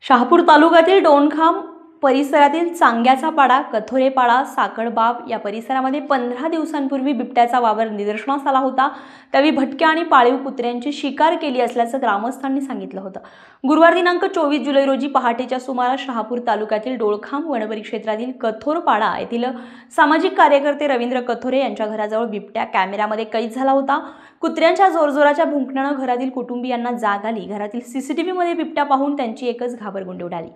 शहापूर तालुक्यातील डोणखाम परिसरातील चांग्याचा पाडा, कथोरेपाडा, साकडबाव या परिसरामध्ये 15 दिवसांपूर्वी बिबट्याचा वावर निदर्शनास आला होता। त्यावेळी भटक्या आणि पाळीव कुत्र्यांची शिकार केली असल्याचं ग्रामस्थांनी सांगितलं होतं। गुरुवार दिनांक 24 जुलै रोजी पहाटेच्या सुमारास शहापूर तालुक्यातील डोणखाम वनपरिक्षेत्रातील कथोरपाडा येथील सामाजिक कार्यकर्ते रवींद्र कथोरे यांच्या घराजवळ बिबट्या कॅमेऱ्यामध्ये कैद झाला होता। कुत्र्यांच्या जोरजोराच्या भुंकण्याने घरातील कुटुंबियांना जाग आली। घरातील सीसीटीव्ही मध्ये बिबट्या पाहून त्यांची एकच घाबरगुंडी उडाली।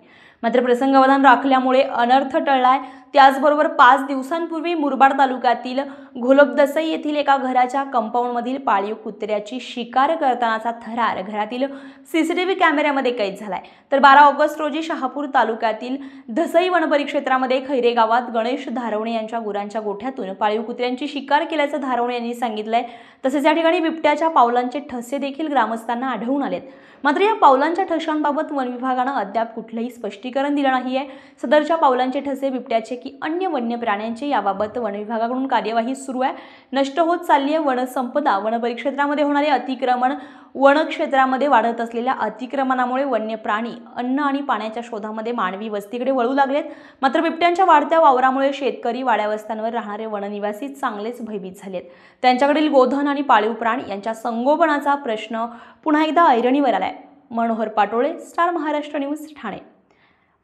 मात्र प्रसंगावधान राखल्यामुळे अनर्थ टळलाय। त्याचबरोबर 5 दिवसांपूर्वी मुरबाड तालुक्यातील घोलपदसई येथील एका घराच्या कंपाऊंडमधील पाळीव कुत्र्याची शिकार करतानाचा थरार घरातील सीसीटीव्ही कॅमेऱ्यामध्ये कैद झालाय। तर 12 ऑगस्ट रोजी शहापूर तालुक्यातील धसई वनपरिक्षेत्रामध्ये खैरे गावात गणेश धारवणे यांच्या गुरांच्या गोठ्यातून पाळीव कुत्र्यांची शिकार केल्याचं धारवणे यांनी सांगितलंय। तसेच या ठिकाणी बिबट्याच्या पावलांचे ठसे देखील ग्रामस्थांना आढळून आलेत। मात्र या पावलांच्या ठशांबाबत वन विभागानं अद्याप कुठलंही स्पष्टीकरण दिलं नाहीये। सदरच्या पावलांचे ठसे बिबट्याचे की अन्य वन्य प्राण्यांचे याबाबत वन विभागाकडून कार्यवाही सुरू आहे। नष्ट होत चालली आहे वनसंपदा। वनपरिक्षेत्रामध्ये होणारे अतिक्रमण, वनक्षेत्रामध्ये वाढत असलेल्या अतिक्रमणामुळे वन्य प्राणी अन्न आणि पाण्याच्या शोधामध्ये मानवी वस्तीकडे वळू लागलेत। मात्र बिबट्यांच्या वाढत्या वावरामुळे शेतकरी, वाड्या वस्त्यांवर राहणारे वननिवासी चांगलेच भयभीत झालेत। त्यांच्याकडील गोधन आणि पाळीव प्राणी यांच्या संगोपनाचा प्रश्न पुन्हा एकदा ऐरणीवर आलाय। Manohar Patole, star Maharashtra news, Thane.